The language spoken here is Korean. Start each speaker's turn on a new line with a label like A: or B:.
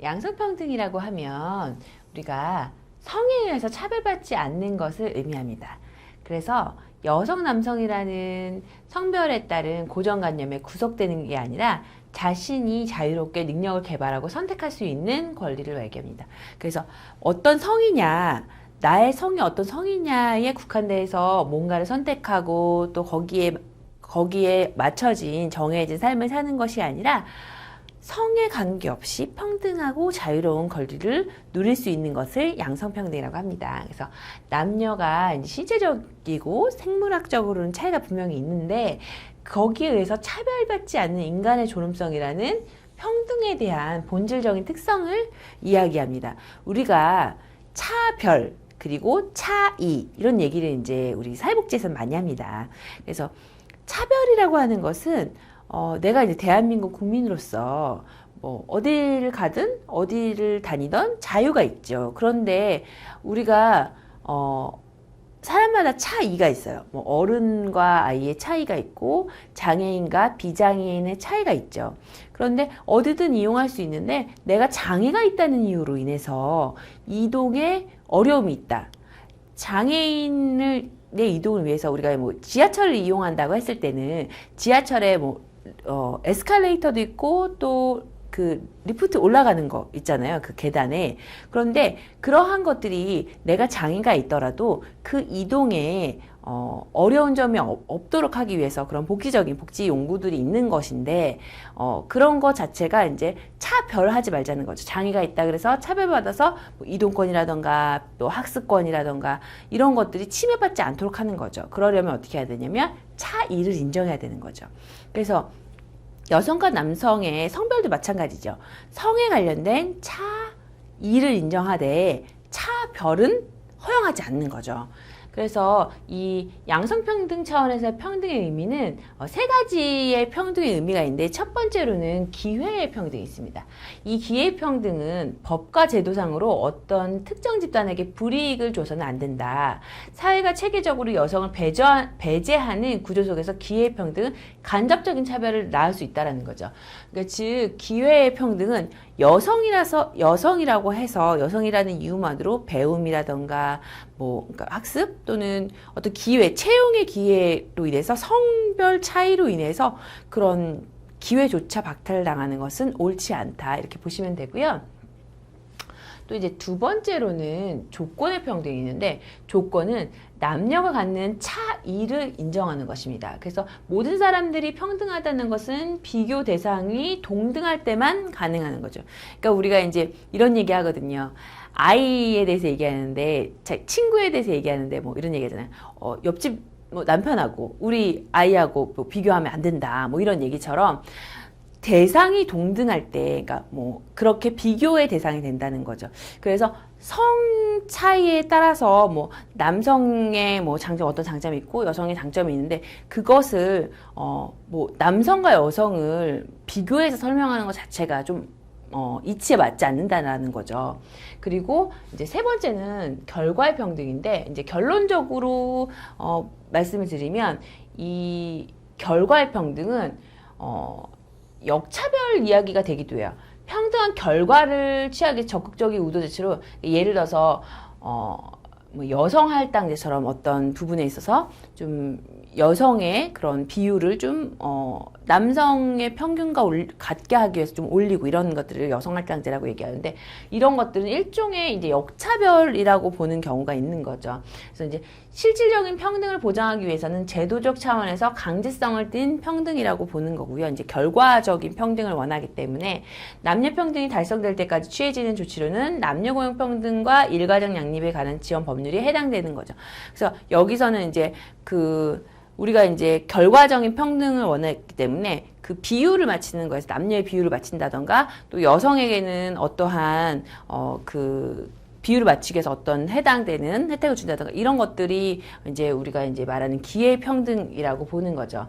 A: 양성평등이라고 하면 우리가 성에 의해서 차별받지 않는 것을 의미합니다. 그래서 여성, 남성이라는 성별에 따른 고정관념에 구속되는 게 아니라 자신이 자유롭게 능력을 개발하고 선택할 수 있는 권리를 말합니다. 그래서 어떤 성이냐, 나의 성이 어떤 성이냐에 국한돼서 뭔가를 선택하고 또 거기에 맞춰진 정해진 삶을 사는 것이 아니라 성에 관계없이 평등하고 자유로운 권리를 누릴 수 있는 것을 양성평등이라고 합니다. 그래서 남녀가 이제 신체적이고 생물학적으로는 차이가 분명히 있는데 거기에 의해서 차별받지 않는 인간의 존엄성이라는 평등에 대한 본질적인 특성을 이야기합니다. 우리가 차별 그리고 차이 이런 얘기를 이제 우리 사회복지에서 많이 합니다. 그래서 차별이라고 하는 것은 내가 이제 대한민국 국민으로서 뭐 어디를 가든 어디를 다니던 자유가 있죠. 그런데 우리가 사람마다 차이가 있어요. 뭐 어른과 아이의 차이가 있고 장애인과 비장애인의 차이가 있죠. 그런데 어디든 이용할 수 있는데 내가 장애가 있다는 이유로 인해서 이동에 어려움이 있다. 장애인을 내 이동을 위해서 우리가 뭐 지하철을 이용한다고 했을 때는 지하철에 뭐 에스컬레이터도 있고 또 그 리프트 올라가는 거 있잖아요. 그 계단에. 그런데 그러한 것들이 내가 장애가 있더라도 그 이동에 어려운 점이 없도록 하기 위해서 그런 복지적인 복지 용구들이 있는 것인데 그런 것 자체가 이제 차별하지 말자는 거죠. 장애가 있다 그래서 차별받아서 뭐 이동권이라던가 또 학습권이라던가 이런 것들이 침해받지 않도록 하는 거죠. 그러려면 어떻게 해야 되냐면 차이를 인정해야 되는 거죠. 그래서 여성과 남성의 성별도 마찬가지죠. 성에 관련된 차이를 인정하되 차별은 허용하지 않는 거죠. 그래서 이 양성평등 차원에서 평등의 의미는 세 가지의 평등의 의미가 있는데 첫 번째로는 기회의 평등이 있습니다. 이 기회의 평등은 법과 제도상으로 어떤 특정 집단에게 불이익을 줘서는 안 된다. 사회가 체계적으로 여성을 배제하는 구조 속에서 기회의 평등은 간접적인 차별을 낳을 수 있다는 거죠. 그러니까 즉 기회의 평등은 여성이라고 해서 여성이라는 이유만으로 배움이라던가 그러니까 학습 또는 어떤 기회, 채용의 기회로 인해서 성별 차이로 인해서 그런 기회조차 박탈당하는 것은 옳지 않다. 이렇게 보시면 되고요. 또 이제 두 번째로는 조건의 평등이 있는데 조건은 남녀가 갖는 차이를 인정하는 것입니다. 그래서 모든 사람들이 평등하다는 것은 비교 대상이 동등할 때만 가능한 거죠. 그러니까 우리가 이제 이런 얘기 하거든요. 아이에 대해서 얘기하는데, 친구에 대해서 얘기하는데 뭐 이런 얘기 하잖아요. 옆집 뭐 남편하고 우리 아이하고 뭐 비교하면 안 된다. 뭐 이런 얘기처럼 대상이 동등할 때, 그러니까 뭐 그렇게 비교의 대상이 된다는 거죠. 그래서 성 차이에 따라서 뭐 남성의 뭐 어떤 장점이 있고 여성의 장점이 있는데 그것을 뭐 남성과 여성을 비교해서 설명하는 것 자체가 좀 이치에 맞지 않는다라는 거죠. 그리고 이제 세 번째는 결과의 평등인데 이제 결론적으로 말씀을 드리면 이 결과의 평등은 역차별 이야기가 되기도 해요. 평등한 결과를 취하기 적극적인 의도 자체로 예를 들어서 뭐 여성 할당제처럼 어떤 부분에 있어서 좀 여성의 그런 비율을 좀 남성의 평균과 같게 하기 위해서 좀 올리고 이런 것들을 여성 할당제라고 얘기하는데 이런 것들은 일종의 이제 역차별이라고 보는 경우가 있는 거죠. 그래서 이제 실질적인 평등을 보장하기 위해서는 제도적 차원에서 강제성을 띤 평등이라고 보는 거고요. 이제 결과적인 평등을 원하기 때문에 남녀 평등이 달성될 때까지 취해지는 조치로는 남녀 고용 평등과 일가정 양립에 관한 지원 법률이 해당되는 거죠. 그래서 여기서는 이제 우리가 이제 결과적인 평등을 원했기 때문에 그 비율을 맞추는 거에서 남녀의 비율을 맞춘다던가 또 여성에게는 어떠한 비율을 맞추기 위해서 어떤 해당되는 혜택을 준다던가 이런 것들이 이제 우리가 이제 말하는 기회 평등이라고 보는 거죠.